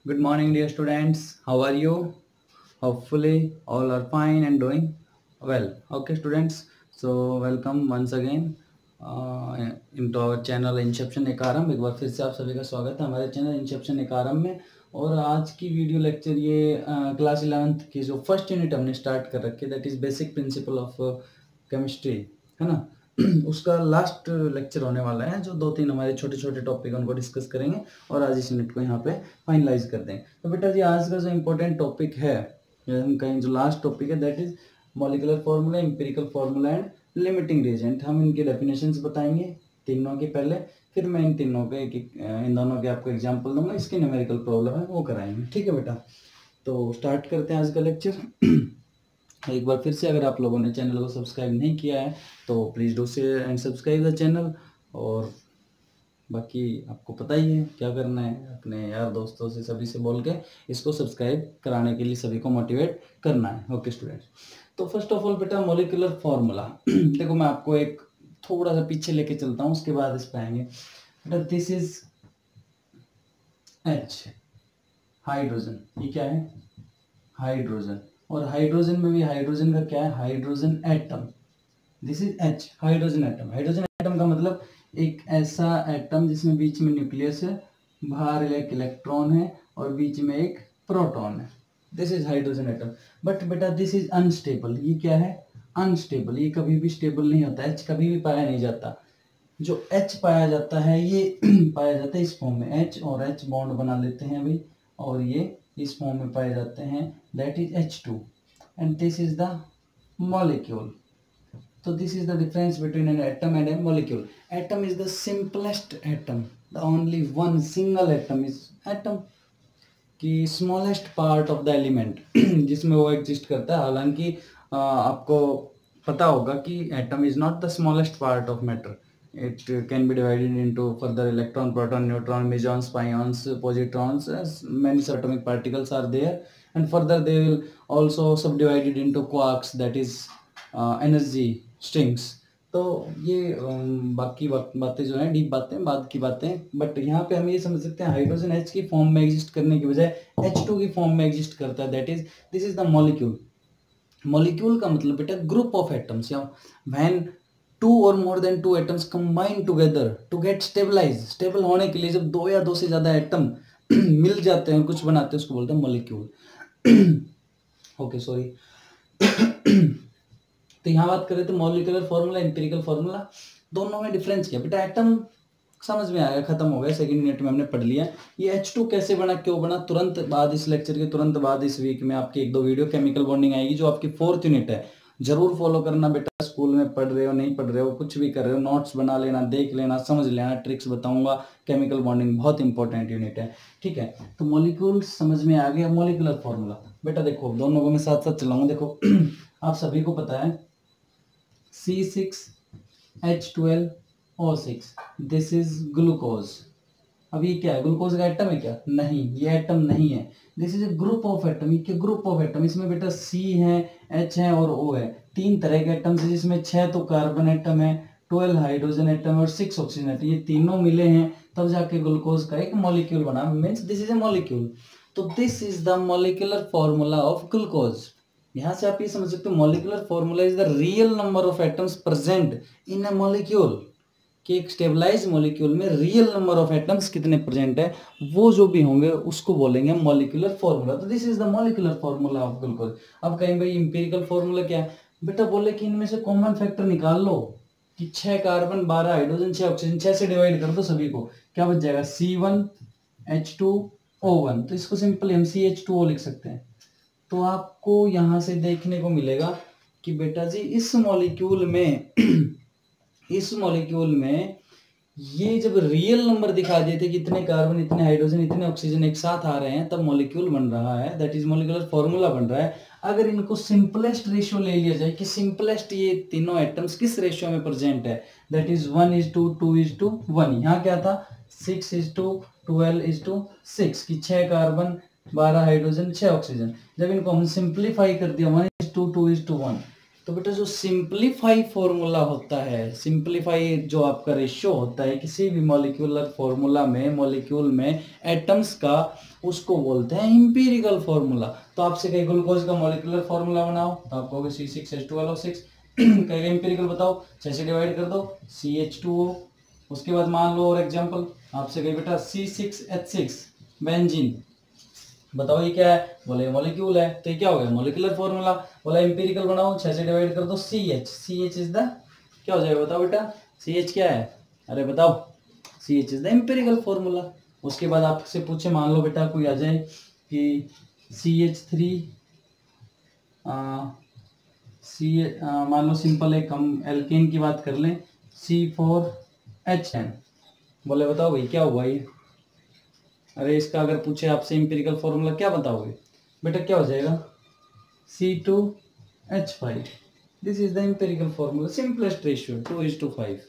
Good morning, dear students. How are you? Hopefully, all are fine and doing well. Okay, students. So, welcome once again into our channel Inception Ekaram. एक बार फिर से आप सभी का स्वागत है हमारे चैनल Inception Ekaram में। और आज की वीडियो लेक्चर ये क्लास 11th की जो फर्स्ट यूनिट हमने स्टार्ट कर रखी है, that is basic principle of chemistry, है ना। उसका लास्ट लेक्चर होने वाला है। जो 2-3 हमारे छोटे छोटे टॉपिक है उनको डिस्कस करेंगे और आज इस यूनिट को यहाँ पे फाइनलाइज कर देंगे। तो बेटा जी आज का जो इम्पोर्टेंट टॉपिक है, हम कहें जो लास्ट टॉपिक है, that is molecular formula, empirical formula and limiting reagent. हम इनके डेफिनेशंस बताएंगे तीनों के पहले, फिर मैं इन तीनों के इन दोनों के आपको एग्जाम्पल दूंगा, इसके न्यूमेरिकल प्रॉब्लम है वो कराएंगे। ठीक है बेटा, तो स्टार्ट करते हैं आज का लेक्चर। एक बार फिर से अगर आप लोगों ने चैनल को सब्सक्राइब नहीं किया है तो please do share and subscribe the channel. और बाकी आपको पता ही है क्या करना है, अपने यार दोस्तों से सभी से बोल के इसको सब्सक्राइब कराने के लिए सभी को मोटिवेट करना है। ओके स्टूडेंट्स, तो फर्स्ट ऑफ ऑल बेटा मॉलिक्यूलर फार्मूला देखो, मैं आपको एक थोड़ा सा पीछे लेके चलता हूँ, उसके बाद इस पे आएंगे। बेटा दिस इज H, हाइड्रोजन। ये क्या है? हाइड्रोजन। और हाइड्रोजन में भी हाइड्रोजन का क्या है? Hydrogen atom. This is H, hydrogen atom. Hydrogen atom का मतलब एक ऐसा एटम जिसमें बीच में न्यूक्लियस है, बाहर एक इलेक्ट्रॉन है और बीच में एक प्रोटॉन है। This is hydrogen atom. But बेटा दिस इज अनस्टेबल। ये क्या है? अनस्टेबल। ये कभी भी स्टेबल नहीं होता, H कभी भी पाया नहीं जाता। जो H पाया जाता है ये पाया जाता है इस फॉर्म में, H और H बॉन्ड बना लेते हैं अभी, और ये इस फॉर्म में पाए जाते हैं, that is H2 and this is the molecule. So this is the difference between an atom and a molecule. Atom is the simplest atom. The only one single atom is atom, कि smallest part of the element जिसमें वो exist करता है। हालांकि आपको पता होगा कि atom is not the smallest part of matter. It can be divided into further electron, proton, neutron, mesons, pions, positrons, as many subatomic particles are there, and further they will also subdivided into quarks, that is energy strings. तो ये बाकी बातें जो हैं deep बातें, बाद की बातें। बट यहाँ पे हम ये समझ सकते हैं हाइड्रोजन H की फॉर्म में एग्जिस्ट करने की बजाय H2 की फॉर्म में एग्जिस्ट करता है, that is this is the molecule. Molecule का मतलब बेटा ग्रुप ऑफ एटम्स, या व्हेन 2 और more than 2 atoms combine together to get stabilize. Stable होने के लिए जब 2 या 2 से ज्यादा एटम मिल जाते हैं और कुछ बनाते हैं, उसको बोलते हैं मॉलिक्यूल। Okay sorry. तो यहाँ बात करें तो मॉलिक्यूलर फार्मूला, एम्पिरिकल फार्मूला, दोनों में डिफरेंस क्या बेटा? एटम समझ में आया, खत्म हो गया, सेकंड यूनिट में हमने पढ़ लिया। ये H2 कैसे बना, क्यों बना, तुरंत बाद इस लेक्चर के तुरंत बाद इस वीक में आपकी 1-2 वीडियो केमिकल बॉन्डिंग आएगी, जो आपकी 4th यूनिट है। जरूर फॉलो करना बेटा, स्कूल में पढ़ रहे हो नहीं पढ़ रहे हो, कुछ भी कर रहे हो, नोट्स बना लेना, देख लेना, समझ लेना, ट्रिक्स बताऊंगा। केमिकल बॉन्डिंग बहुत इंपॉर्टेंट यूनिट है, ठीक है। तो मॉलिक्यूल समझ में आ गया। मॉलिक्यूलर फार्मूला बेटा देखो, दोनों को मैं साथ साथ चलाऊंगा। देखो आप सभी को पता है C6H12O6, दिस इज ग्लूकोज। अब ये क्या है? ग्लूकोज का एटम है क्या? नहीं, ये एटम नहीं है। This is A group of atom. ये क्या ग्रुप ऑफ एटम? इसमें बेटा C है, H है और O है। 3 तरह के एटम्स है, जिसमें 6 तो कार्बन एटम है, 12 हाइड्रोजन एटम और 6 ऑक्सीजन एटम। ये तीनों मिले हैं तब जाके ग्लूकोज का एक मॉलिक्यूल बना, means this is a molecule. तो this is the molecular formula of glucose. यहां से आप ये समझ सकते हो molecular formula is the real number of atoms present in a molecule, कि एक स्टेबलाइज मॉलिक्यूल में रियल नंबर ऑफ एटम्स कितने प्रेजेंट है, वो जो भी होंगे उसको बोलेंगे मॉलिक्यूलर फॉर्मूला। तो this is the molecular formula of glucose. अब कहीं भाई इंपिरिकल फॉर्मूला क्या है बेटा? बोले कि इनमें से कॉमन फैक्टर निकाल लो, कि 6 कार्बन, 12 हाइड्रोजन, 6 ऑक्सीजन, 6 से डिवाइड कर दो सभी को, क्या बच जाएगा? C1H2O1। तो इसको सिंपल हम CH2O लिख सकते हैं। तो आपको यहां से देखने को मिलेगा कि बेटा जी इस मॉलिक्यूल में इस मॉलिक्यूल में ये जब रियल नंबर दिखा देते कि इतने कार्बन, इतने हाइड्रोजन, इतने ऑक्सीजन एक साथ आ रहे हैं, तब मॉलिक्यूल बन रहा है, दैट इज मॉलिक्यूलर फॉर्मूला बन रहा है। अगर इनको सिंपलेस्ट रेशियो ले लिया जाए कि सिंपलेस्ट ये तीनों एटम्स किस रेशियो में प्रेजेंट है, दैट इज 1:2, 2:1। यहाँ क्या था? 6:12:6, की 6 कार्बन, 12 हाइड्रोजन, 6 ऑक्सीजन। जब इनको हम सिंप्लीफाई कर दिया 1:2, 2:1, तो बेटा जो सिंपलीफाई फॉर्मूला होता है, सिंपलीफाई जो आपका रेशियो होता है किसी भी मॉलिक्यूलर फॉर्मूला में, मॉलिक्यूल में एटम्स का, उसको बोलते हैं इंपीरिकल फॉर्मूला। तो आपसे कहीं ग्लूकोज का मॉलिक्यूलर फॉर्मूला बनाओ तो आप कहोगे C6H12O6, कहेगा इंपीरिकल बताओ, 6 से डिवाइड कर दो CH2O। उसके बाद मान लो और एग्जांपल आपसे कही बेटा C6H6 बेंजीन, बताओ ये क्या है, बोले मॉलिक्यूल है, तो ये क्या हो गया मॉलिक्यूलर फॉर्मूला। बोला इंपीरिकल बनाओ, 6 से डिवाइड कर दो CH, CH इज द क्या हो जाएगा बताओ बेटा, CH क्या है, अरे बताओ, CH is the empirical formula. उसके बाद आपसे पूछे, मान लो बेटा कोई आ जाए कि CH3 मान लो सिंपल एक हम एल्केन की बात कर लें C4H10, बोले बताओ भाई क्या हुआ ये, अरे इसका अगर पूछे आपसे इंपीरिकल फॉर्मूला क्या बताओगे बेटा, क्या हो जाएगा C2H5, this is the empirical formula, simplest ratio 2:5,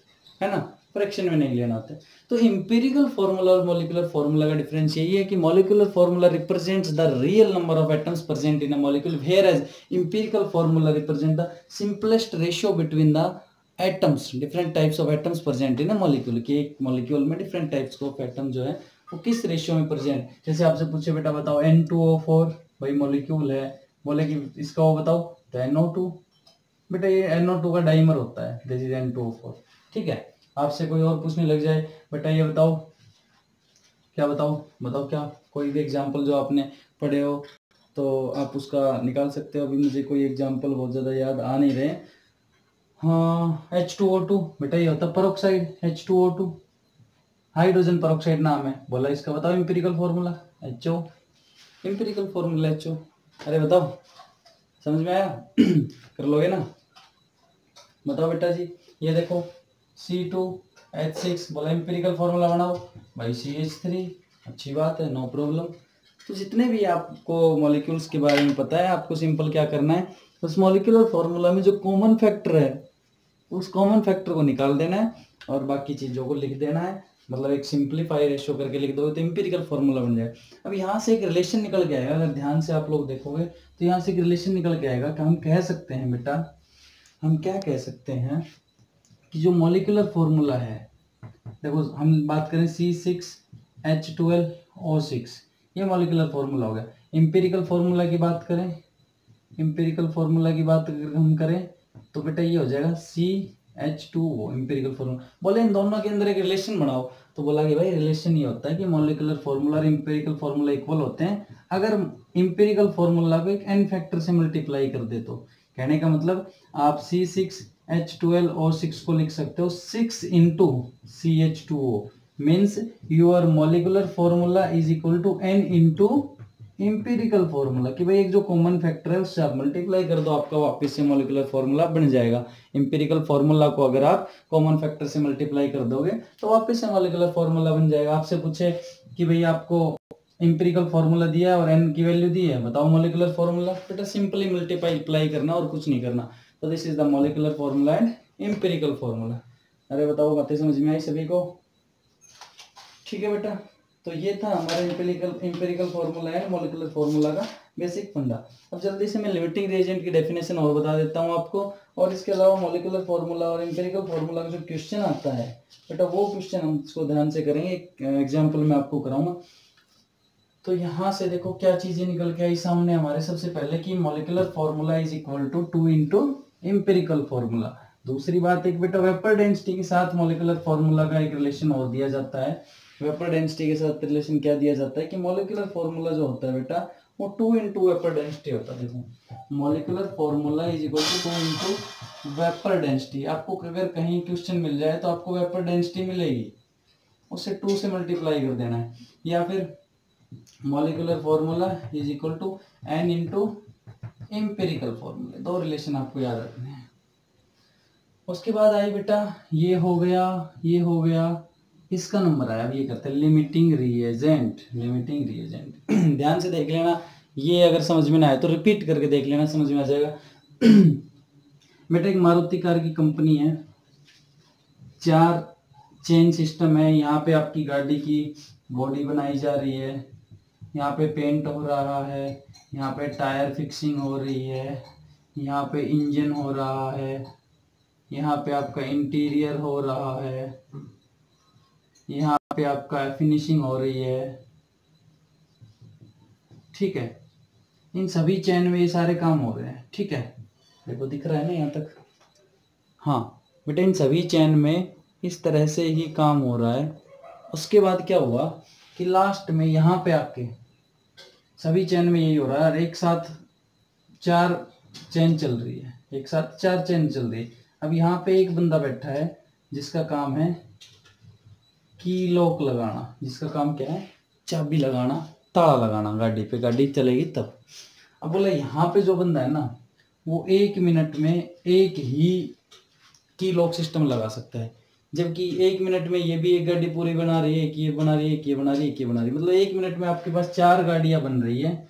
है ना, फ्रैक्शन में नहीं लेना आता है। तो इंपीरिकल फॉर्मूला और मॉलिक्यूलर फॉर्मूला का डिफरेंस यही है कि molecular formula represents the real number of atoms present in a molecule, whereas empirical formula represent the simplest ratio between the atoms, different types of atoms present in a molecule, कि एक molecule में different types of atom जो है वो किस ratio में present. जैसे आपसे पूछे बेटा बताओ N2O4, भाई मॉलिक्यूल है, बोले कि इसका वो बताओ तो NO2, बेटा ये NO2 का डाइमर होता है, दिस इज N2O4, ठीक है। आपसे कोई और पूछने लग जाए बेटा ये बताओ क्या, बताओ क्या, कोई भी एग्जांपल जो आपने पढ़े हो तो आप उसका निकाल सकते हो। अभी मुझे कोई एग्जांपल बहुत ज़्यादा याद आ नहीं रहे। हाँ H2O2, बेटा ये होता है परोक्साइड, H2O2 हाइड्रोजन परोक्साइड नाम है, बोला इसका बताओ empirical formula, HO, empirical formula HO। अरे बताओ समझ में आया कर लोगे ना, बताओ बेटा जी। ये देखो C2H6, बोला इंपीरिकल फॉर्मूला बनाओ, भाई CH3, अच्छी बात है, नो प्रॉब्लम। तो जितने भी आपको मॉलिक्यूल्स के बारे में पता है, आपको सिंपल क्या करना है, उस मॉलिक्यूलर फॉर्मूला में जो कॉमन फैक्टर है उस कॉमन फैक्टर को निकाल देना है और बाकी चीज़ों को लिख देना है, मतलब एक सिंप्लीफाई रेशियो करके लिख दोगे तो इंपीरिकल फॉर्मूला बन जाएगा। अब यहाँ से एक रिलेशन निकल के आएगा, अगर ध्यान से आप लोग देखोगे तो यहाँ से एक रिलेशन निकल के आएगा कि हम कह सकते हैं बेटा, हम क्या कह सकते हैं कि जो मॉलिक्यूलर फॉर्मूला है, देखो हम बात करें C6H12O6, ये मॉलिक्यूलर फॉर्मूला हो गया। इंपीरिकल फॉर्मूला की बात करें, इंपीरिकल फॉर्मूला की बात अगर हम करें तो बेटा ये हो जाएगा CH2O, इंपीरिकल फॉर्मूला। बोले इन दोनों के अंदर एक रिलेशन बनाओ, तो बोला कि भाई रिलेशन ये होता है कि मॉलिक्यूलर फॉर्मूला और इंपीरिकल फॉर्मूला इक्वल होते हैं अगर इंपीरिकल फॉर्मूला को एक n फैक्टर से मल्टीप्लाई कर दे तो। कहने का मतलब आप C6H12O6 को लिख सकते हो 6 into CH2O, means your molecular formula is equal to n into empirical formula, कि भाई एक जो कॉमन फैक्टर है उससे आप मल्टीप्लाई कर दो, आपका वापस से मॉलिक्यूलर फॉर्मूला बन जाएगा। इंपीरिकल फॉर्मूला को अगर आप कॉमन फैक्टर से मल्टीप्लाई कर दोगे तो वापस से मॉलिक्यूलर फॉर्मूला बन जाएगा। आपसे पूछे कि भाई आपको इंपीरिकल फॉर्मूला दिया है और n की वैल्यू दी है, बताओ मॉलिक्यूलर फॉर्मूला, बेटा सिंपली मल्टीप्लाई करना और कुछ नहीं करना। तो this is the molecular formula and empirical formula. अरे बताओ बातें समझ में आई सभी को, ठीक है बेटा। तो ये था हमारा इंपीरिकल फार्मूला है मॉलिक्यूलर फार्मूला का बेसिक फंडा। अब जल्दी से मैं लिमिटिंग रिएजेंट की डेफिनेशन और बता देता हूँ आपको, और इसके अलावा मॉलिक्यूलर फार्मूला और इंपीरिकल फार्मूला का जो क्वेश्चन आता है बेटा वो क्वेश्चन हम इसको ध्यान से करेंगे, एक एग्जाम्पल मैं आपको कराऊंगा। तो यहाँ से देखो क्या चीजें निकल के आई सामने हमारे। सबसे पहले कि molecular formula is equal to 2 into empirical formula. दूसरी बात एक बेटा वेपर डेंसिटी के साथ मॉलिक्यूलर फार्मूला का एक रिलेशन और दिया जाता है। वेपर डेंसिटी के साथ रिलेशन क्या दिया जाता है कि मॉलिक्यूलर फार्मूला जो होता है बेटा वो 2 इंटू वेपर डेंसिटी होता है। देखो molecular formula is equal to 2 into vapour density. आपको अगर कहीं क्वेश्चन मिल जाए तो आपको वेपर डेंसिटी मिलेगी, उसे 2 से मल्टीप्लाई कर देना है, या फिर molecular formula is equal to n into empirical formula. दो रिलेशन आपको याद रखने हैं। उसके बाद आई बेटा ये हो गया, ये हो गया, इसका नंबर आया। अब ये करते हैं लिमिटिंग रिएजेंट। लिमिटिंग रिएजेंट ध्यान से देख लेना, ये अगर समझ में ना आए तो रिपीट करके देख लेना, समझ में आ जाएगा। बेटा एक मारुति कार की कंपनी है, 4 चेन सिस्टम है। यहाँ पे आपकी गाड़ी की बॉडी बनाई जा रही है, यहाँ पे पेंट हो रहा है, यहाँ पे टायर फिक्सिंग हो रही है, यहाँ पे इंजन हो रहा है, यहाँ पे आपका इंटीरियर हो रहा है, यहाँ पे आपका फिनिशिंग हो रही है, ठीक है। इन सभी चेन में ये सारे काम हो रहे हैं, ठीक है। देखो दिख रहा है ना यहाँ तक। हाँ बेटा, इन सभी चेन में इस तरह से ही काम हो रहा है। उसके बाद क्या हुआ कि लास्ट में यहाँ पे आके सभी चेन में यही हो रहा है, और एक साथ 4 चेन चल रही है, एक साथ 4 चेन चल रही है। अब यहाँ पे एक बंदा बैठा है जिसका काम है की लॉक लगाना, जिसका काम क्या है, चाबी लगाना, ताला लगाना गाड़ी पे, गाड़ी चलेगी तब। अब बोला यहाँ पे जो बंदा है ना, वो 1 मिनट में एक ही की लॉक सिस्टम लगा सकता है, जबकि 1 मिनट में ये भी एक गाड़ी पूरी बना रही है, कि ये बना रही है, कि ये बना रही है, कि ये बना रही है, मतलब 1 मिनट में आपके पास 4 गाड़ियां बन रही है,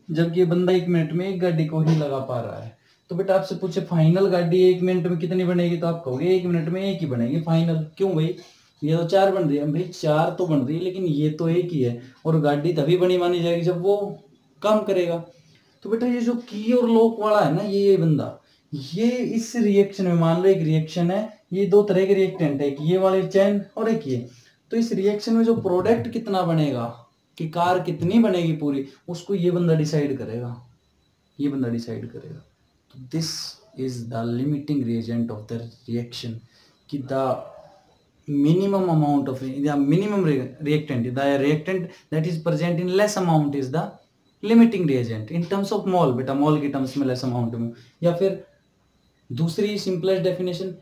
जबकि ये बंदा 1 मिनट में एक गाड़ी को ही लगा पा रहा है। तो बेटा आपसे पूछे फाइनल गाड़ी 1 मिनट में कितनी बनेगी, तो आप कहोगे 1 मिनट में एक ही बनेगी फाइनल। क्यों भाई, ये तो 4 बन रही है। भाई 4 तो बन रही है, लेकिन ये तो एक ही है, और गाड़ी तभी बनी मानी जाएगी जब वो काम करेगा। तो बेटा ये जो की और लॉक वाला है ना, ये बंदा, ये इस रिएक्शन में, मान लो एक रिएक्शन है, ये 2 तरह के रिएक्टेंट है, एक ये वाले चेन और एक ये। तो इस रिएक्शन में जो प्रोडक्ट कितना बनेगा, कि कार कितनी बनेगी पूरी, उसको ये बंदा डिसाइड करेगा, ये बंदा डिसाइड करेगा। तो this is the limiting reagent of the reaction, कि the minimum amount of the minimum reactant, the reactant that is present in less amount is the limiting reagent in terms of mole। बेटा मोल के terms में less amount में, या फिर दूसरी simplest definition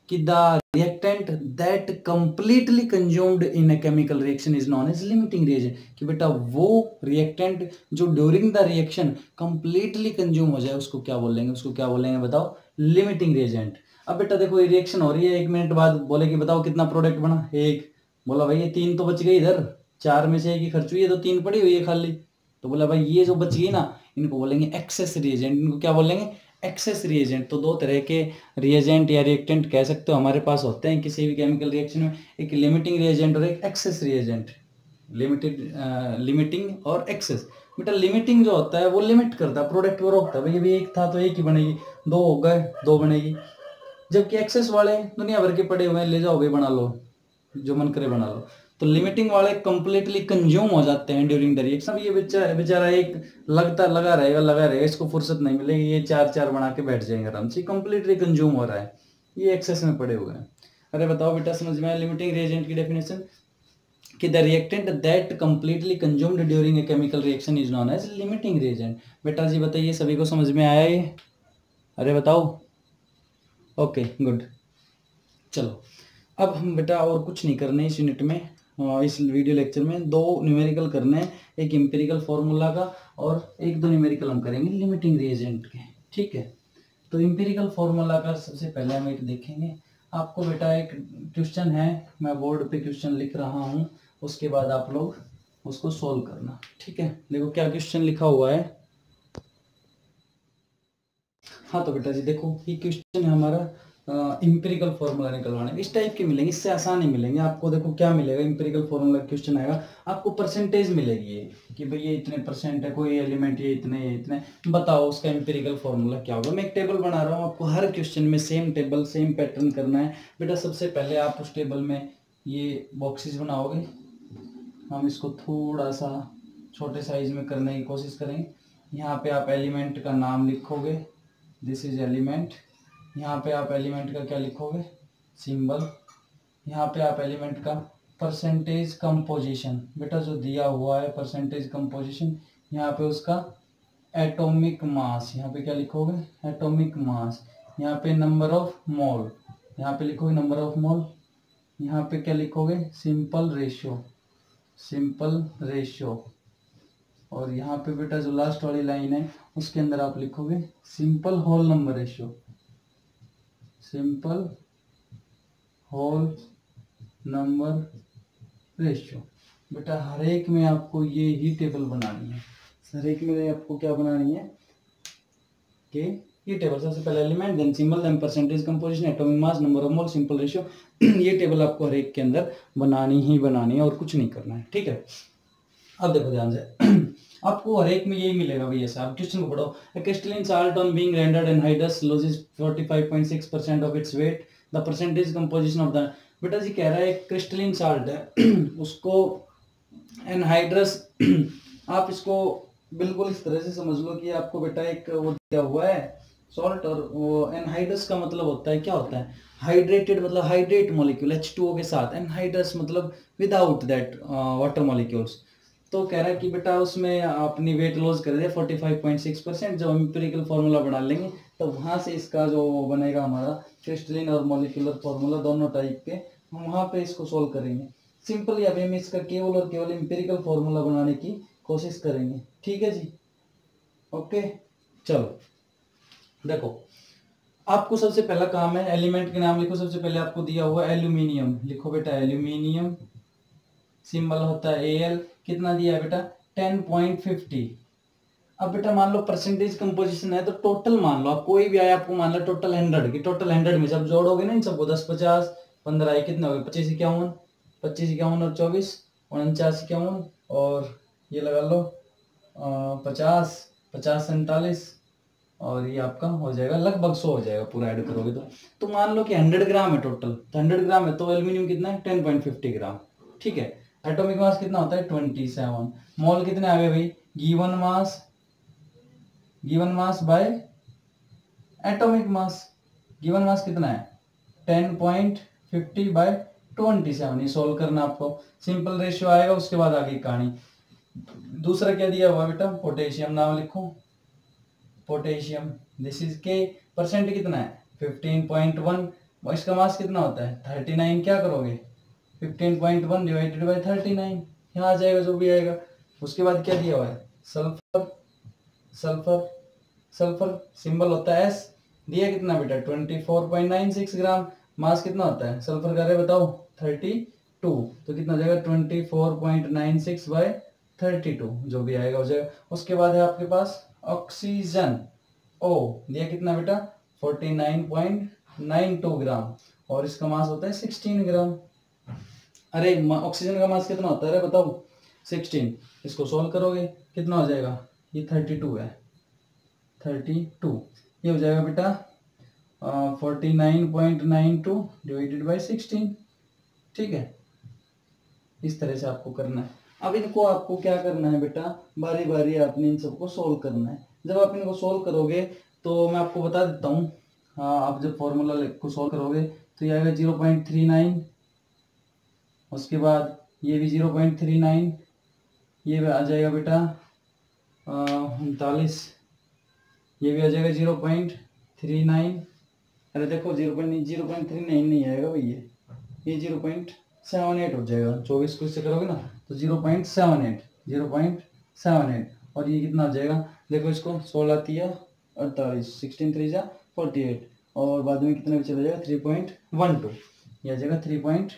कि the reactant that completely consumed in a chemical reaction is known as limiting reagent, कि बेटा वो रिएक्टेंट जो during the reaction completely consume हो जाए, उसको क्या बोलेंगे, उसको क्या बोलेंगे बताओ, लिमिटिंग रिएजेंट। अब बेटा देखो ये रिएक्शन हो रही है, 1 मिनट बाद बोले कि बताओ कितना प्रोडक्ट बना, 1। बोला भाई ये 3 तो बच गई, इधर 4 में से 1 ही खर्च हुई है, तो 3 पड़ी हुई है खाली। तो बोला भाई ये जो बच गई ना, इनको बोलेंगे एक्सेस रिएजेंट। इनको क्या बोलेंगे, एक्सेस रिएजेंट। तो 2 तरह के रिएजेंट या रिएक्टेंट कह सकते हो हमारे पास होते हैं किसी भी केमिकल रिएक्शन में, एक लिमिटिंग रिएजेंट और एक एक्सेस रिएजेंट। लिमिटिंग और एक्सेस। बेटा लिमिटिंग जो होता है वो लिमिट करता है, प्रोडक्ट को रोकता है, भाई अभी 1 था तो 1 ही बनेगी, 2 हो गए 2 बनेगी। जबकि एक्सेस वाले दुनिया भर के पड़े हुए हैं, ले जाओ भाई बना लो, जो मन करे बना लो। तो लिमिटिंग वाले कंप्लीटली कंज्यूम हो जाते हैं ड्यूरिंग द रिएक्शन। ये बेचारा एक लगा रहेगा, इसको फुर्सत नहीं मिलेगी, ये 4 बना के बैठ जाएंगे आराम से, कंप्लीटली कंज्यूम हो रहा है, ये एक्सेस में पड़े हुए हैं। अरे बताओ बेटा समझ में आया लिमिटिंग रिएजेंट की डेफिनेशन, कि the reactant that completely consumed during a chemical reaction is known as limiting reagent. बेटा जी बताइए सभी को समझ में आया ये, अरे बताओ। Okay good. चलो अब हम बेटा और कुछ नहीं करने इस यूनिट में, इस वीडियो लेक्चर में 2 न्यूमेरिकल करने हैं, एक एम्पिरिकल फॉर्मूला का और 1-2 न्यूमेरिकल हम करेंगे लिमिटिंग रिएजेंट के, ठीक है। तो एम्पिरिकल फॉर्मूला का सबसे पहले हम एक देखेंगे। आपको बेटा एक क्वेश्चन है, मैं बोर्ड पे क्वेश्चन लिख रहा हूँ, उसके बाद आप लोग उसको सोल्व करना, ठीक है। देखो क्या क्वेश्चन लिखा हुआ है। हाँ तो बेटा जी देखो ये क्वेश्चन है हमारा, इंपेरिकल फॉर्मूला निकलवाने। इस टाइप के मिलेंगे, इससे आसान ही मिलेंगे आपको। देखो क्या मिलेगा, इंपेरिकल फॉर्मूला क्वेश्चन आएगा, आपको परसेंटेज मिलेगी ये, कि भाई ये इतने परसेंट है, कोई एलिमेंट ये इतने, बताओ उसका इंपेरिकल फॉर्मूला क्या होगा। मैं एक टेबल बना रहा हूँ, आपको हर क्वेश्चन में सेम टेबल सेम पैटर्न करना है। बेटा सबसे पहले आप उस टेबल में ये बॉक्सेस बनाओगे, हम इसको थोड़ा सा छोटे साइज में करने की कोशिश करेंगे। यहाँ पे आप एलिमेंट का नाम लिखोगे, दिस इज एलिमेंट। यहाँ पे आप एलिमेंट का क्या लिखोगे, सिंबल। यहाँ पे आप एलिमेंट का परसेंटेज कंपोजिशन, बेटा जो दिया हुआ है परसेंटेज कंपोजिशन, यहाँ पे उसका एटॉमिक मास, यहाँ पे क्या लिखोगे, एटॉमिक मास। यहाँ पे नंबर ऑफ मोल, यहाँ पे लिखोगे नंबर ऑफ मोल। यहाँ पे क्या लिखोगे, सिंपल रेशियो, सिंपल रेशियो। और यहाँ पे बेटा जो लास्ट वाली लाइन है उसके अंदर आप लिखोगे simple whole number ratio, simple whole number ratio. बेटा हर एक में आपको ये ही टेबल बनानी है, हर एक में आपको क्या बनानी है कि ये टेबल, सबसे पहले element, then symbol, then percentage composition, atomic mass, number of mole, simple ratio. ये टेबल आपको हर एक के अंदर बनानी ही बनानी है और कुछ नहीं करना है, ठीक है। अब देखो ध्यान से आपको हर एक में यही मिलेगा भैया साहब, क्वेश्चन को पढ़ो। A crystalline salt on being rendered anhydrous loses 45.6% of its weight. The percentage composition of the, बेटा जी कह रहा है एक क्रिस्टलिन साल्ट है उसको एनहाइड्रस आप इसको बिल्कुल इस तरह से समझ लो कि आपको बेटा एक वो दिया हुआ है सॉल्ट, और वो एनहाइड्रस का मतलब होता है क्या होता है, हाइड्रेटेड मतलब हाइड्रेट मॉलिक्यूल H2O के साथ, एनहाइड्रस मतलब विदाउट दैट वाटर मॉलिक्यूल्स। तो कह रहा है कि बेटा उसमें अपनी वेट लॉस कर दे 45.6%, जब हम एम्पिरिकल फार्मूला बना लेंगे तो वहाँ से इसका जो बनेगा हमारा क्रिस्टलिन और मॉलिक्यूलर फार्मूला दोनों टाइप के, हम वहाँ पे इसको सोल्व करेंगे। सिंपली अभी हम इसका केवल और केवल एम्पिरिकल फार्मूला बनाने की कोशिश करेंगे, ठीक है जी। ओके चलो देखो, आपको सबसे पहला काम है एलिमेंट के नाम लिखो। सबसे पहले आपको दिया हुआ एल्यूमिनियम, लिखो बेटा एल्यूमिनियम, सिंबल होता है Al, कितना दिया है बेटा 10.50। अब बेटा मान लो परसेंटेज कंपोजिशन है तो टोटल मान लो, आप कोई भी आया आपको मान लो टोटल 100 की, टोटल 100 में जब जोड़ोगे ना इन सबको 10 50 15 ये कितना हो गया 25 51, 25 51 और 24 49 51, और ये लगा लो 50 50 47, और ये आपका हो जाएगा लगभग 100 हो जाएगा पूरा ऐड करोगे तो मान लो कि 100 ग्राम है टोटल, तो 100 ग्राम है तो एल्यूमिनियम कितना है 10.50 ग्राम, ठीक है। एटॉमिक मास कितना होता है 27, मोल कितने आ गए भाई, given mass by atomic mass, given mass कितना है 10.50 बाय 27, ये सोल्व करना आपको, सिंपल रेशियो आएगा, उसके बाद आगे कहानी। दूसरा क्या दिया हुआ बेटा पोटेशियम, नाम लिखो पोटेशियम, दिस इज के, परसेंट कितना है 15.1, इसका मास कितना होता है 39, क्या करोगे 15.1 डिवाइडेड बाय 39, यहाँ आ जाएगा जो भी आएगा। उसके बाद क्या दिया हुआ है सल्फर सिंबल होता है S, दिया कितना बेटा 24.96 ग्राम, मास कितना होता है सल्फर का, बताओ 32, तो कितना हो जाएगा 24.96 बाय 32, जो भी आएगा हो जाएगा। उसके बाद है आपके पास ऑक्सीजन O, दिया कितना बेटा 49.92 ग्राम, और इसका मास होता है 16 ग्राम। अरे ऑक्सीजन का मास कितना होता है अरे बताओ 16, इसको सोल्व करोगे कितना हो जाएगा, ये 32 है 32, ये हो जाएगा बेटा 49.92 डिवाइडेड बाई 16, ठीक है। इस तरह से आपको करना है। अब इनको आपको क्या करना है बेटा, बारी बारी आपने इन सबको सोल्व करना है। जब आप इनको सोल्व करोगे तो मैं आपको बता देता हूँ, आप जब फॉर्मूला को सोल्व करोगे तो ये आएगा 0.39, उसके बाद ये भी 0.39, ये भी आ जाएगा बेटा 39, ये भी आ जाएगा 0.39, अरे देखो 0.39 नहीं आएगा भैया, ये 0.78 हो जाएगा, 24 को इससे करोगे ना तो 0.78, और ये कितना हो जाएगा देखो, इसको 16 तिया 48, 16 3 जा 48, और बाद में कितना भी चला जाएगा 3.12, ये आ जाएगा 3.12।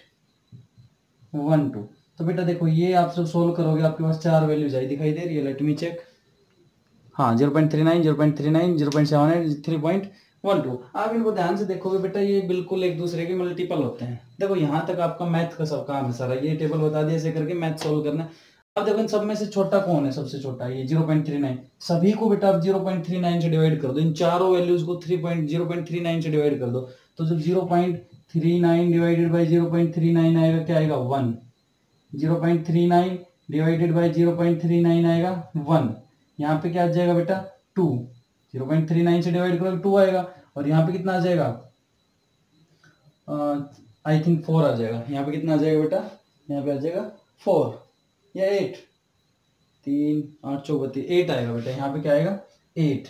तो बेटा देखो ये आप सब सोल्व करोगे, आपके पास 4 वैल्यूज आई दिखाई दे रही है, लेट मी चेक, हाँ 0.39, 0.39, 0.78, 3.12। आप इनको ध्यान से देखोगे बेटा ये बिल्कुल एक दूसरे के मल्टीपल होते हैं। देखो यहाँ तक आपका मैथ का सब काम है सारा, ये टेबल बता दिया ऐसे करके मैथ सोल्व करना है। अब देखो इन सब में से छोटा कौन है, सबसे छोटा ये 0.39, सभी को बेटा आप 0.39 से डिवाइड कर दो, इन चारों वैल्यूज को 0.39 से डिवाइड कर दो, तो जब 0.39 डिवाइडेड बाई 0.39 आएगा क्या आएगा 1, 0.39 डिवाइडेड बाई 0.39 आएगा 1, यहाँ पे क्या आ जाएगा बेटा 2, 0.39 से डिवाइड करोगे 2 आएगा, और यहाँ पे कितना आ जाएगा आई थिंक 4 आ जाएगा, यहाँ पे कितना आ जाएगा बेटा, यहाँ पे आ जाएगा 4 या 8, 3 8 34 8 आएगा बेटा, यहाँ पे क्या आएगा 8।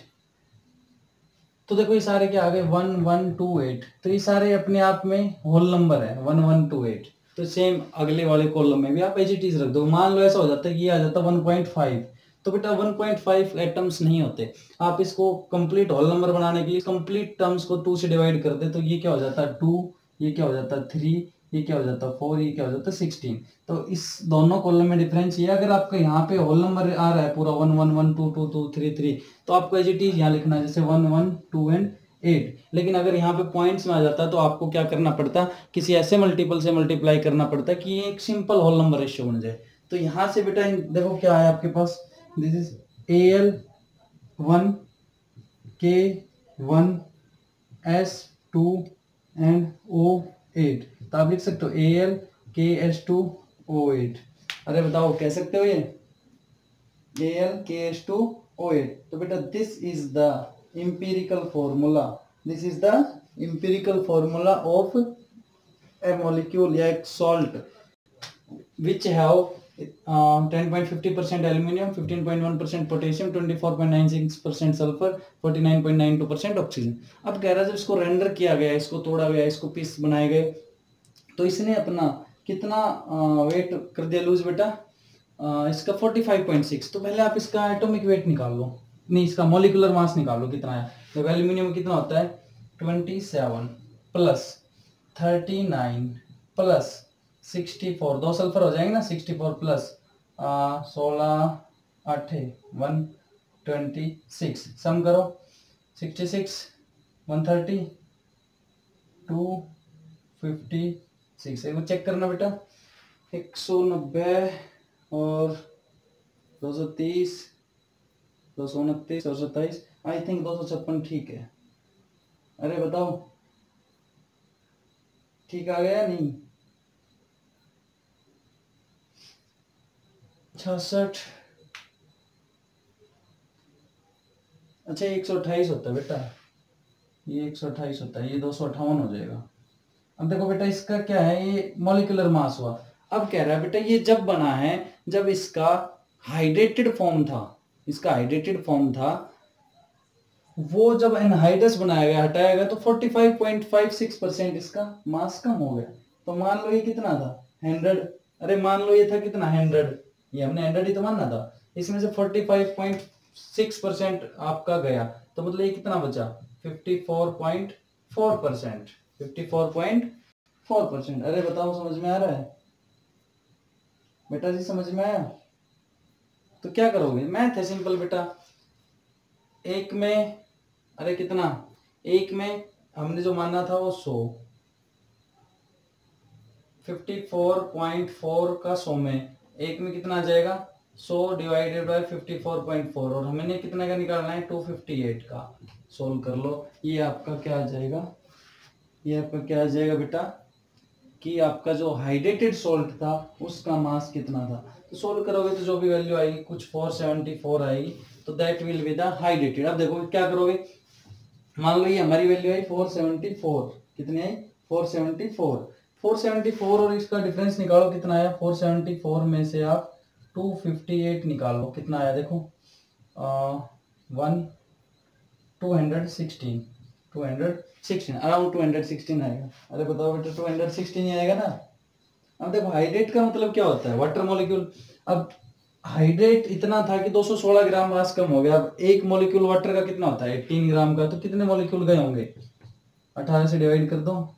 तो देखो ये सारे क्या आ गए 1128, तो ये सारे अपने आप में होल नंबर है 1128। तो सेम अगले वाले कॉलम में भी आप एज इट इज रख दो। मान लो ऐसा हो जाता है कि ये आ जाता है 1.5, तो बेटा 1.5 एटम्स नहीं होते, आप इसको कंप्लीट होल नंबर बनाने के लिए कंप्लीट टर्म्स को 2 से डिवाइड कर दे, तो ये क्या हो जाता है 2, ये क्या हो जाता है 3, ये क्या हो जाता है 4, ये क्या हो जाता है 16। तो इस दोनों कॉलम में डिफरेंस ये, अगर आपका यहाँ पे होल नंबर आ रहा है पूरा 1 1 1 2 2 2 3 3, तो आपको एज इट इज यहाँ लिखना है जैसे 1 1 2 एंड 8। लेकिन अगर यहाँ पे पॉइंट्स में आ जाता है तो आपको क्या करना पड़ता, किसी ऐसे मल्टीपल से मल्टीप्लाई करना पड़ता कि ये एक सिंपल होल नंबर रेशियो बन जाए। तो यहाँ से बेटा देखो क्या है आपके पास, this is Al1 K1 S2 and O8। तो आप लिख सकते हो Al KS2 O8। अरे बताओ कह सकते हो ये Al KS2 O8। तो बेटा this is the empirical formula, this is the empirical formula of a molecule या एक salt which have 10.50% aluminium, 15.1% potassium, 24.96% sulfur, 49.92% oxygen. अब कह रहा है जब इसको रेंडर किया गया, इसको तोड़ा गया, इसको पीस बनाए गए, तो इसने अपना कितना वेट कर दिया लूज बेटा, इसका 45.6। तो पहले आप इसका एटॉमिक वेट निकाल लो, नहीं इसका मॉलिक्यूलर मास निकाल लो कितना है। तो एल्यूमिनियम में कितना होता है 27 प्लस 39 प्लस 64, 2 सल्फर हो जाएंगे ना, 64 प्लस 16 8 126, सम करो 66 130 256। एक बार चेक करना बेटा, 190 और 230 229 और 27, आई थिंक 256 ठीक है। अरे बताओ ठीक आ गया नहीं, 66, अच्छा 128 होता है बेटा, ये 128 होता है, ये 258 हो जाएगा। अब देखो बेटा इसका क्या है, ये मॉलिक्यूलर मास हुआ। अब कह रहा है बेटा ये जब बना है जब इसका हाइड्रेटेड फॉर्म था, इसका हाइड्रेटेड फॉर्म था, वो जब एनहाइड्रस बनाया गया, हटाया गया, तो 45.56% इसका मास कम हो गया। तो मान लो ये कितना था 100, अरे मान लो ये था कितना 100, ये हमने 100 ही तो मानना था, इसमें से 45.6% आपका गया, तो मतलब ये कितना बचा 54.4%, 54.4%। अरे बताओ समझ में आ रहा है बेटा जी, समझ में आया? तो क्या करोगे, मैथ है सिंपल बेटा। एक में अरे कितना, एक में हमने जो माना था वो 100, 54.4 का 100 में, एक में कितना आ जाएगा 100 डिवाइडेड बाय 54.4, और हमने कितना का निकालना है 258 का। सोल्व कर लो, ये आपका क्या आ जाएगा, ये आपका क्या आ जाएगा बेटा कि आपका जो हाइड्रेटेड सॉल्ट था उसका मास कितना था। तो सोल्व करोगे तो जो भी वैल्यू आएगी कुछ 474 आएगी, तो that will be the hydrated. अब देखो क्या करोगे, मान लो ये हमारी वैल्यू आई 474, कितनी आई 474 और इसका डिफरेंस निकालो कितना आया, 474 में से आप 258 निकालो, कितना आया देखो 216 अराउंड 216 आएगा। अरे बताओ बेटा 216 ही आएगा ना। अब देखो हाइड्रेट का मतलब क्या होता है, वाटर मॉलिक्यूल। अब हाइड्रेट इतना था कि 216 ग्राम मास कम हो गया। अब एक मॉलिक्यूल वाटर का कितना होता है 18 ग्राम का, तो कितने मॉलिक्यूल गए होंगे 18 से डिवाइड कर दो,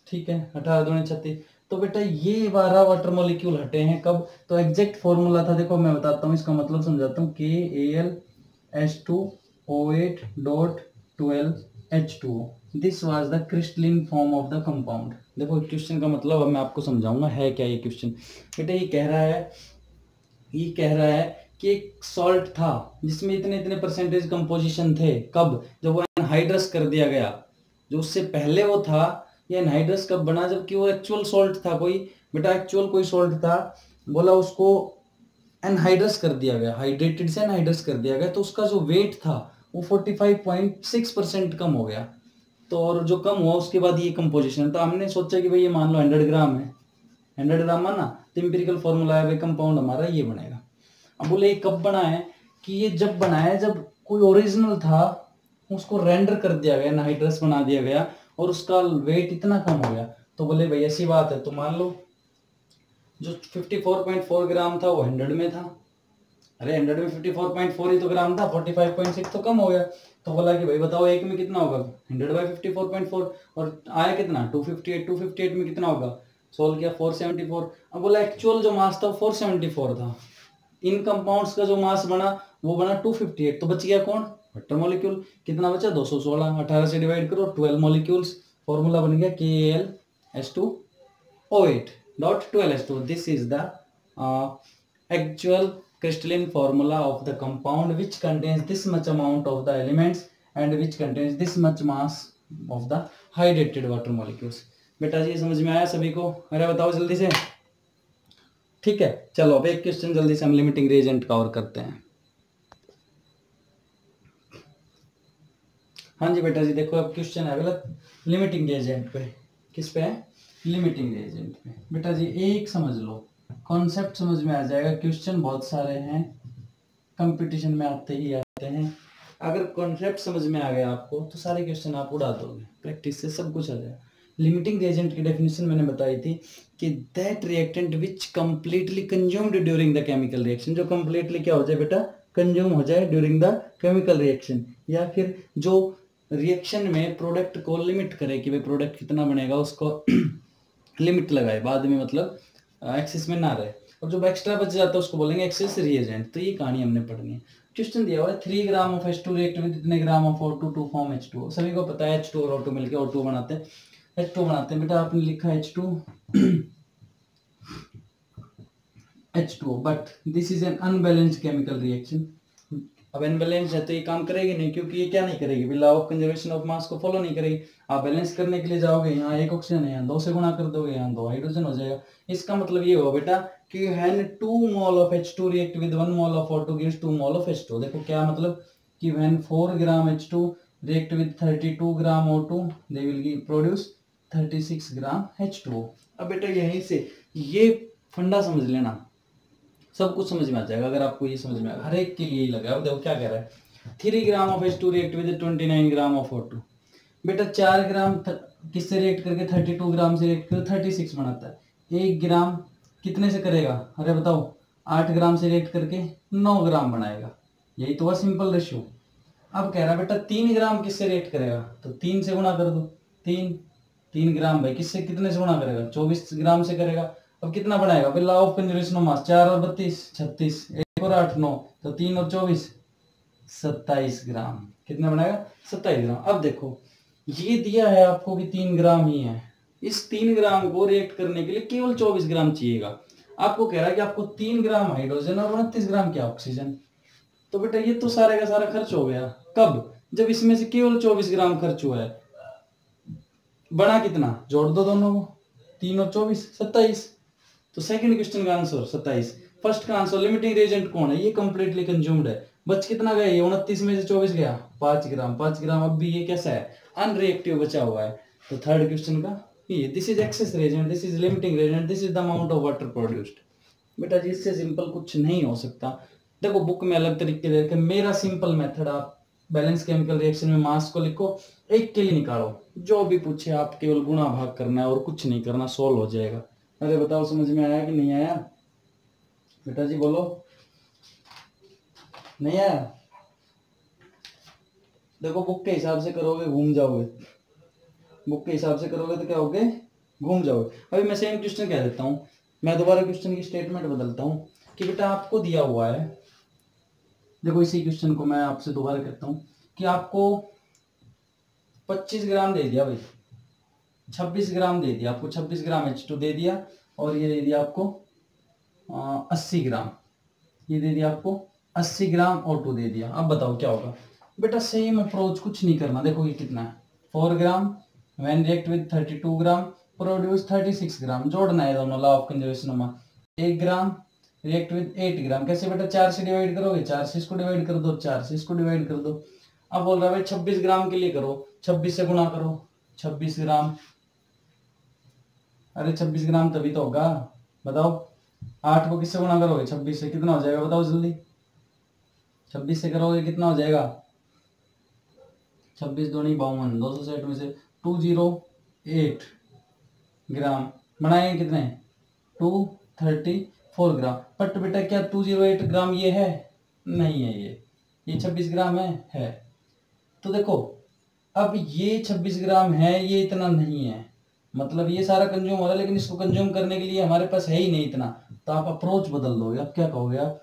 ठीक है 18 दूनी 36। तो बेटा ये 12 वाटर मॉलिक्यूल हटे हैं कब, तो एग्जैक्ट फॉर्मूला था, देखो मैं बताता हूँ, इसका मतलब समझाता हूँ, KAlS2O8.12H2O, this was the crystalline form of the compound. देखो क्वेश्चन का मतलब अब मैं आपको समझाऊंगा है क्या ये क्वेश्चन। बेटा ये कह रहा है कि एक सॉल्ट था जिसमें इतने इतने परसेंटेज कंपोजिशन थे, कब, जब वो एनहाइड्रस कर दिया गया। जो उससे पहले वो था, ये एनहाइड्रस कब बना, जबकि वो एक्चुअल सॉल्ट था कोई, बेटा एक्चुअल कोई सॉल्ट था, बोला उसको एनहाइड्रस कर दिया गया, हाइड्रेटेड से एनहाइड्रस कर दिया गया, तो उसका जो वेट था वो 45.6% कम हो गया। तो और जो कम हुआ उसके बाद ये कंपोजिशन, तो हमने सोचा कि भाई ये मान लो 100 ग्राम है, 100 ग्राम माना, तो एम्पिरिकल फॉर्मूला है भाई कंपाउंड हमारा ये बनेगा। अब बोले ये कब बना है, कि ये जब बना है जब कोई ओरिजिनल था उसको रेंडर कर दिया गया, एनहाइड्रस बना दिया गया, और उसका वेट इतना कम हो गया। तो बोले भाई ऐसी बात है, तो मान लो जो 54.4 ग्राम था वो 100 में था, अरे 100 में 54.4 ही तो ग्राम था, 45.6 तो कम हो गया। तो बोला कि भाई बताओ एक में कितना होगा 100/54.4, और आया कितना 258, 258 में कितना होगा, सोल्व किया 474। अब बोला एक्चुअल जो मास था 474 था, इन कंपाउंड्स का जो मास बना वो बना 258, तो बच गया कौन, वाटर मॉलिक्यूल। कितना बचा 216, 18 से डिवाइड करो 12 मॉलिक्यूल्स, फॉर्मूला बन गया KAlS2O8। dot 12h2. This is the actual crystalline formula of the compound which contains this much amount of the elements and which contains this much mass of the hydrated water molecules. बेटा जी समझ में आया सभी को? अरे बताओ जल्दी से। ठीक है, चलो अब एक क्वेश्चन जल्दी से हम लिमिटिंग रिएजेंट कवर करते हैं। हाँ जी बेटा जी, देखो अब क्वेश्चन है अगला लिमिटिंग रिएजेंट पे। किस पे है? लिमिटिंग रिएजेंट पे। बेटा जी एक समझ लो, कॉन्सेप्ट समझ में आ जाएगा। क्वेश्चन बहुत सारे हैं, कंपटीशन में आते ही आते हैं। अगर कॉन्सेप्ट समझ में आ गया आपको तो सारे क्वेश्चन आप उड़ा दोगे, प्रैक्टिस से सब कुछ आ जाएगा। लिमिटिंग रिएजेंट की डेफिनेशन मैंने बताई थी कि that reactant which completely consumed during the chemical reaction, जो कंप्लीटली क्या हो जाए बेटा, कंज्यूम हो जाए ड्यूरिंग द केमिकल रिएक्शन, या फिर जो रिएक्शन में प्रोडक्ट को लिमिट करे कि भाई प्रोडक्ट कितना बनेगा, उसको लिमिट लगाए, बाद में मतलब एक्सेस में ना रहे, और जो एक्स्ट्रा बच जाता है उसको बोलेंगे एक्सेस रिएजेंट। तो ये कहानी हमने पढ़नी है। क्वेश्चन दिया हुआ है 3 gram of H2 react with इतने gram of O2 to form H2। सभी को पता है H2 और O2 मिलकर O2 बनाते हैं, H2 बनाते हैं। बेटा आपने लिखा H2 H2, but this is an unbalanced chemical reaction. अब अनबैलेंस है तो ये काम करेगी नहीं, क्योंकि ये क्या नहीं करेगी, लॉ ऑफ कंजर्वेशन ऑफ मास को फॉलो नहीं करेगी। आप बैलेंस करने के लिए जाओगे, यहाँ एक ऑक्सीजन है, यहाँ 2 से गुणा कर दोगे, यहाँ 2 हाइड्रोजन हो जाएगा। इसका मतलब ये होगा बेटा कि when 2 mole of H2 react with 1 mole of O2 gives 2 mole of H2। देखो क्या मतलब कि when 4 gram H2 react with 32 gram O2 they will produce 36 gram H2। अब बेटा यहीं से ये फंडा समझ लेना, सब कुछ समझ में आ जाएगा। अगर आपको ये समझ में आएगा, हर एक के लिए ही लगा। अब देखो क्या कह रहा है, 3 gram of H2 react with 29 gram of O2। बेटा 4 ग्राम किससे रिएक्ट करके 32 ग्राम से रिएक्ट करके 36 बनाता है। 1 ग्राम कितने से करेगा, अरे बताओ, 8 ग्राम से रिएक्ट करके 9 ग्राम बनाएगा। यही तो हुआ सिंपल रेशियो। अब कह रहा है बेटा 3 ग्राम किससे रिएक्ट करेगा, तो 3 से गुणा कर दो। 3 ग्राम भाई किससे कितने से गुणा करेगा, 24 ग्राम से करेगा। अब कितना बनाएगा, फिर लॉ ऑफ कंजर्वेशन ऑफ मास, 4 और 32 36, 1 और 8 9, तो 3 और 24 27 ग्राम। कितना बनाएगा, 27 ग्राम। अब देखो ये दिया है आपको कि 3 ग्राम ही है, इस 3 ग्राम को रिएक्ट करने के लिए केवल 24 ग्राम चाहिएगा। आपको कह रहा है कि आपको 3 ग्राम हाइड्रोजन और 29 ग्राम क्या ऑक्सीजन। तो बेटा ये तो सारे का सारा खर्च हो गया। कब, जब इसमें से केवल 24 ग्राम खर्च हुआ है। बना कितना, जोड़ दो दोनों को, 3 और 24 27। तो सेकंड क्वेश्चन का आंसर 27। फर्स्ट का आंसर लिमिटिंग रिएजेंट कौन है, ये कंप्लीटली कंज्यूम्ड है। बच कितना गया, ये 29 में से 24 गया 5 ग्राम। 5 ग्राम अब भी ये कैसा है, अनरिएक्टिव बचा हुआ है। तो थर्ड क्वेश्चन का ये, this is access reagent, this is limiting reagent, this is the amount of water produced. बेटा जी इससे सिंपल कुछ नहीं हो सकता। देखो बुक में अलग तरीके दे रखे, मेरा सिंपल मेथड, आप बैलेंस केमिकल रिएक्शन में मास को लिखो, एक के लिए निकालो, जो भी पूछे आप केवल गुणा भाग करना है और कुछ नहीं करना, सोल्व हो जाएगा। अरे बताओ समझ में आया कि नहीं आया, बेटा जी बोलो, नहीं आया? देखो बुक के हिसाब से करोगे घूम जाओगे, बुक के हिसाब से करोगे तो क्या होगे, घूम जाओगे। अभी मैं सेम क्वेश्चन कह देता हूँ, मैं दोबारा क्वेश्चन की स्टेटमेंट बदलता हूँ कि बेटा आपको दिया हुआ है, देखो इसी क्वेश्चन को मैं आपसे दोबारा कहता हूँ कि आपको 25 ग्राम दे दिया भाई, 26 ग्राम दे दिया आपको, 26 ग्राम H2 दे दिया, और ये दे दिया आपको 80 ग्राम, ये दे दिया आपको 80 ग्राम O2 दे दिया। अब बताओ क्या होगा। बेटा सेम अप्रोच, कुछ नहीं करना। देखो ये कितना है, 4 gram when react with 32 gram produce 36 gram. जोड़ना है दोनों, law of conservation of mass. 1 gram react with 8 gram, कैसे बेटा, 4 से डिवाइड करोगे, 4 से इसको डिवाइड कर दो, 4 से इसको डिवाइड कर दो। अब बोल रहा है भाई 26 ग्राम के लिए करो, 26 से गुणा करो, 26 ग्राम, अरे 26 ग्राम तभी तो होगा, बताओ। 8 को किससे गुणा करोगे, 26 से, कितना हो जाएगा बताओ जल्दी, 26 से करोगे कितना हो जाएगा, 26 दूनी 52, 260 में से 208 ग्राम बनाएंगे कितने, 234 ग्राम। बट बेटा क्या 208 ग्राम ये है, नहीं है, ये 26 ग्राम है। तो देखो अब ये 26 ग्राम है, ये इतना नहीं है, मतलब ये सारा कंज्यूम हो रहा है, लेकिन इसको कंज्यूम करने के लिए हमारे पास है ही नहीं इतना। तो आप अप्रोच बदल दोगे। अब क्या कहोगे आप,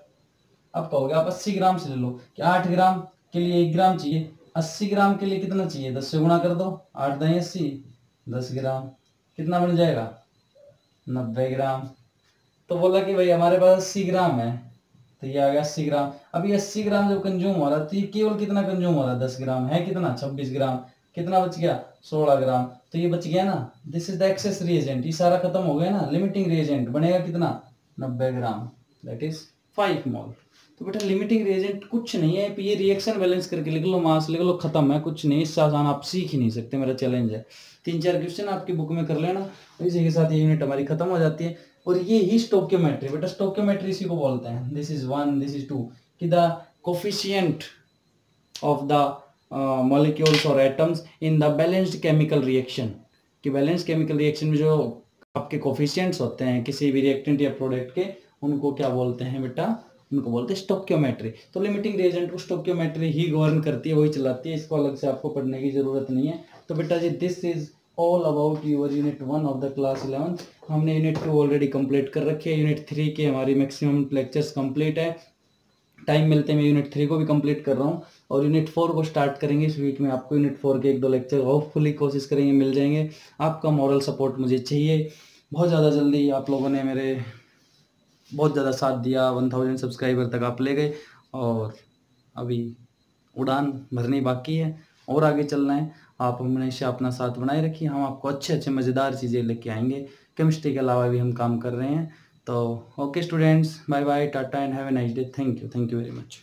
अब कहोगे आप 80 ग्राम से ले लो, कि 8 ग्राम के लिए 1 ग्राम चाहिए, 80 ग्राम के लिए कितना चाहिए, 10 से गुणा कर दो, 8 दाई 80, 10 ग्राम, कितना बन जाएगा, 90 ग्राम। तो बोला कि भाई हमारे पास 80 ग्राम है, तो ये आ गया 80 ग्राम। अभी 80 ग्राम जब कंज्यूम हो रहा है तो ये केवल कितना कंज्यूम हो रहा है, 10 ग्राम है, कितना 26 ग्राम, कितना बच गया 16 ग्राम, तो ये बच गया ना। This is the access reagent, ये सारा खत्म हो गया ना। लिमिटिंग रिएजेंट बनेगा कितना 90 ग्राम, दैट इज 5 मोल। तो बेटा लिमिटिंग रिएजेंट कुछ नहीं है, ये रिएक्शन बैलेंस करके लिख लो, मास लिख लो, खत्म है, कुछ नहीं। इससे आसान आप सीख ही नहीं सकते, मेरा चैलेंज है। 3-4 क्वेश्चन आपकी बुक में कर लेना, इसी के साथ ये यूनिट हमारी खत्म हो जाती है। और ये ही स्टोकियोमेट्री, बेटा स्टोकियोमेट्री इसी को बोलते हैं। दिस इज 1, दिस इज 2 कि the coefficient of the molecules और atoms in the balanced chemical reaction, कि बैलेंस केमिकल रिएक्शन में जो आपके कोफिशिएंट्स होते हैं किसी भी रिएक्टेंट या प्रोडक्ट के, उनको क्या बोलते हैं बेटा, उनको बोलते हैं स्टोकियोमेट्री। तो लिमिटिंग रिएजेंट को स्टोकियोमेट्री ही गवर्न करती है, वही चलाती है, इसको अलग से आपको पढ़ने की जरूरत नहीं है। तो बेटा जी this is all about your unit 1 of the class 11। हमने यूनिट 2 ऑलरेडी कंप्लीट कर रखी है, यूनिट 3 के हमारी मैक्सिमम लेक्चर्स कंप्लीट है। टाइम मिलते मैं यूनिट 3 को भी कंप्लीट कर रहा हूँ, और यूनिट 4 को स्टार्ट करेंगे इस वीक में। आपको यूनिट 4 के 1-2 लेक्चर होपफुली कोशिश करेंगे मिल जाएंगे। आपका मॉरल सपोर्ट मुझे चाहिए बहुत ज़्यादा जल्दी। आप लोगों ने मेरे बहुत ज़्यादा साथ दिया, 1000 सब्सक्राइबर तक आप ले गए, और अभी उड़ान भरनी बाकी है और आगे चलना है। आप हमेशा अपना साथ बनाए रखिए, हम आपको अच्छे अच्छे मज़ेदार चीज़ें लेके आएंगे। केमिस्ट्री के अलावा भी हम काम कर रहे हैं। तो okay students, bye bye, tata and have a nice day. Thank you very much.